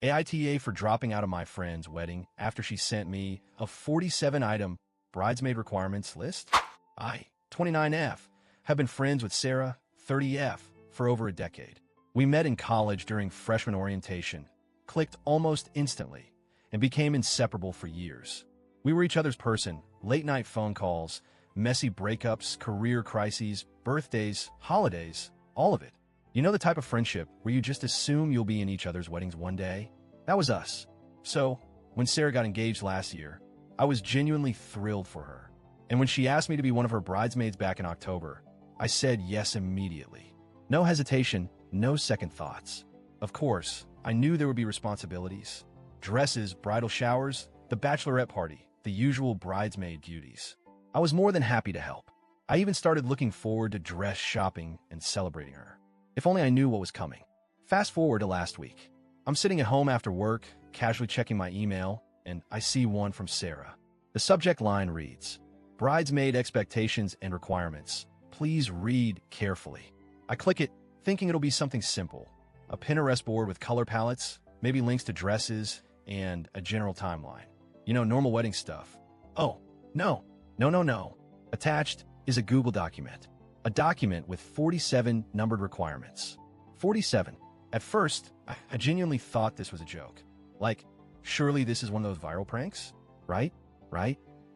AITA for dropping out of my friend's wedding after she sent me a 47-item bridesmaid requirements list. I, 29F, have been friends with Sarah, 30F, for over a decade. We met in college during freshman orientation, clicked almost instantly, and became inseparable for years. We were each other's person, late-night phone calls, messy breakups, career crises, birthdays, holidays, all of it. You know the type of friendship where you just assume you'll be in each other's weddings one day? That was us. So, when Sarah got engaged last year, I was genuinely thrilled for her. And when she asked me to be one of her bridesmaids back in October, I said yes immediately. No hesitation, no second thoughts. Of course, I knew there would be responsibilities. Dresses, bridal showers, the bachelorette party, the usual bridesmaid duties. I was more than happy to help. I even started looking forward to dress shopping and celebrating her. If only I knew what was coming. Fast forward to last week. I'm sitting at home after work, casually checking my email, and I see one from Sarah. The subject line reads, "Bridesmaid expectations and requirements. Please read carefully." I click it, thinking it'll be something simple. A Pinterest board with color palettes, maybe links to dresses, and a general timeline. You know, normal wedding stuff. Oh, no. Attached is a Google document. A document with 47 numbered requirements. 47. At first, I genuinely thought this was a joke. Like, surely this is one of those viral pranks? Right?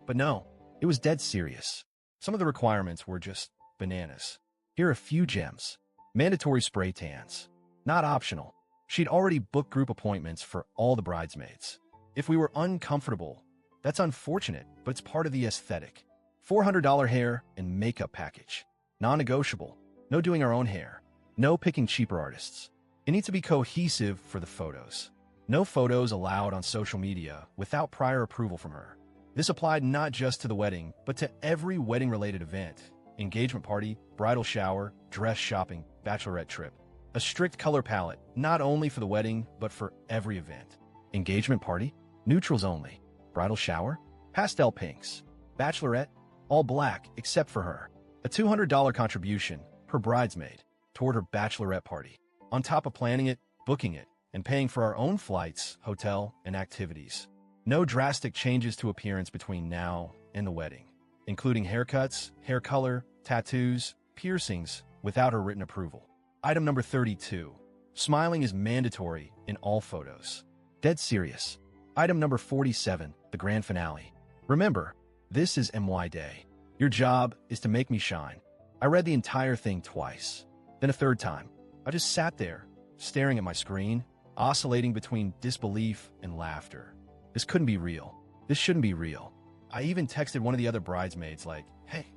But no, it was dead serious. Some of the requirements were just bananas. Here are a few gems. Mandatory spray tans. Not optional. She'd already booked group appointments for all the bridesmaids. If we were uncomfortable, that's unfortunate, but it's part of the aesthetic. $400 hair and makeup package. Non-negotiable. No doing our own hair. No picking cheaper artists. It needs to be cohesive for the photos. No photos allowed on social media without prior approval from her. This applied not just to the wedding, but to every wedding-related event. Engagement party, bridal shower, dress shopping, bachelorette trip. A strict color palette, not only for the wedding, but for every event. Engagement party, neutrals only. Bridal shower, pastel pinks. Bachelorette, all black except for her. A $200 contribution per bridesmaid toward her bachelorette party, on top of planning it, booking it, and paying for our own flights, hotel, and activities. No drastic changes to appearance between now and the wedding, including haircuts, hair color, tattoos, piercings, without her written approval. Item number 32. Smiling is mandatory in all photos. Dead serious. Item number 47. The grand finale. Remember, this is MY Day. Your job is to make me shine. I read the entire thing twice. Then a third time. I just sat there, staring at my screen, oscillating between disbelief and laughter. This couldn't be real. This shouldn't be real. I even texted one of the other bridesmaids like, "Hey,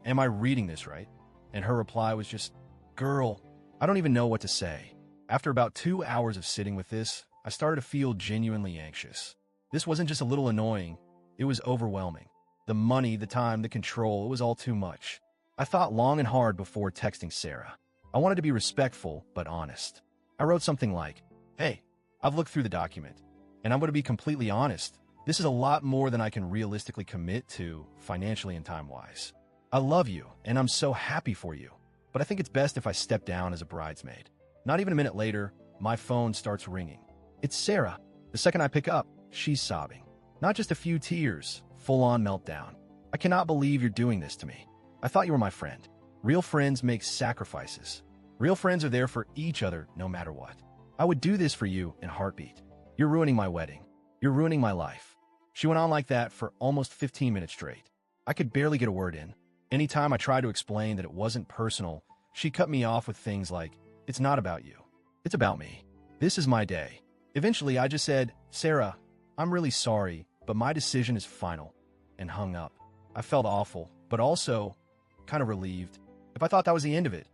am I reading this right?" And her reply was just, "Girl, I don't even know what to say." After about 2 hours of sitting with this, I started to feel genuinely anxious. This wasn't just a little annoying, it was overwhelming. The money, the time, the control, it was all too much. I thought long and hard before texting Sarah. I wanted to be respectful, but honest. I wrote something like, "Hey, I've looked through the document, and I'm going to be completely honest. This is a lot more than I can realistically commit to, financially and time-wise. I love you, and I'm so happy for you, but I think it's best if I step down as a bridesmaid." Not even a minute later, my phone starts ringing. It's Sarah. The second I pick up, she's sobbing. Not just a few tears, full-on meltdown. "I cannot believe you're doing this to me. I thought you were my friend." Real friends make sacrifices. Real friends are there for each other no matter what. "I would do this for you in a heartbeat. You're ruining my wedding. You're ruining my life." She went on like that for almost 15 minutes straight. I could barely get a word in. Anytime I tried to explain that it wasn't personal, she cut me off with things like, "It's not about you. It's about me. This is my day." Eventually, I just said, "Sarah, I'm really sorry, but my decision is final," and hung up. I felt awful, but also kind of relieved. If I thought that was the end of it,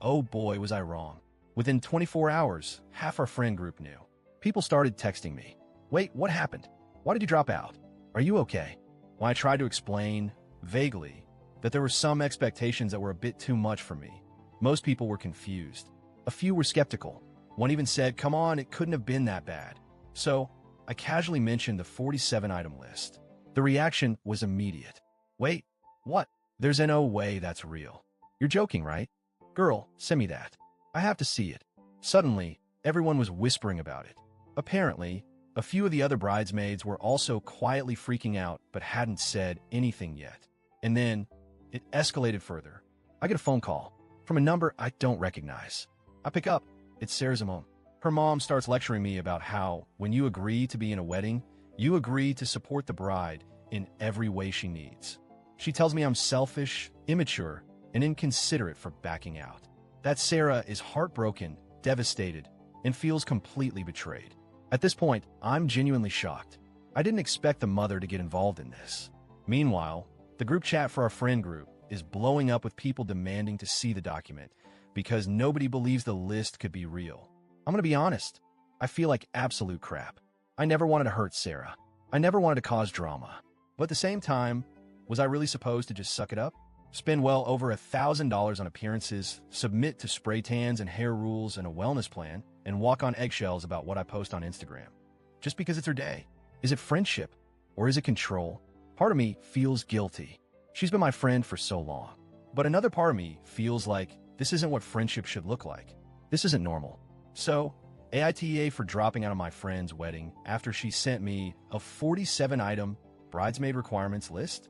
oh boy, was I wrong. Within 24 hours, half our friend group knew. People started texting me. "Wait, what happened? Why did you drop out? Are you okay?" When I tried to explain, vaguely, that there were some expectations that were a bit too much for me, most people were confused. A few were skeptical. One even said, "Come on, it couldn't have been that bad." So, I casually mentioned the 47-item list. The reaction was immediate. "Wait, what? There's no way that's real. You're joking, right? Girl, send me that. I have to see it." Suddenly, everyone was whispering about it. Apparently, a few of the other bridesmaids were also quietly freaking out but hadn't said anything yet. And then, it escalated further. I get a phone call from a number I don't recognize. I pick up. It's Sarah's mom. Her mom starts lecturing me about how, when you agree to be in a wedding, you agree to support the bride in every way she needs. She tells me I'm selfish, immature, and inconsiderate for backing out. That Sarah is heartbroken, devastated, and feels completely betrayed. At this point, I'm genuinely shocked. I didn't expect the mother to get involved in this. Meanwhile, the group chat for our friend group is blowing up with people demanding to see the document because nobody believes the list could be real. I'm gonna be honest, I feel like absolute crap. I never wanted to hurt Sarah. I never wanted to cause drama. But at the same time, was I really supposed to just suck it up? Spend well over $1,000 on appearances, submit to spray tans and hair rules and a wellness plan, and walk on eggshells about what I post on Instagram? Just because it's her day? Is it friendship? Or is it control? Part of me feels guilty. She's been my friend for so long. But another part of me feels like this isn't what friendship should look like. This isn't normal. So, AITA for dropping out of my friend's wedding after she sent me a 47-item bridesmaid requirements list?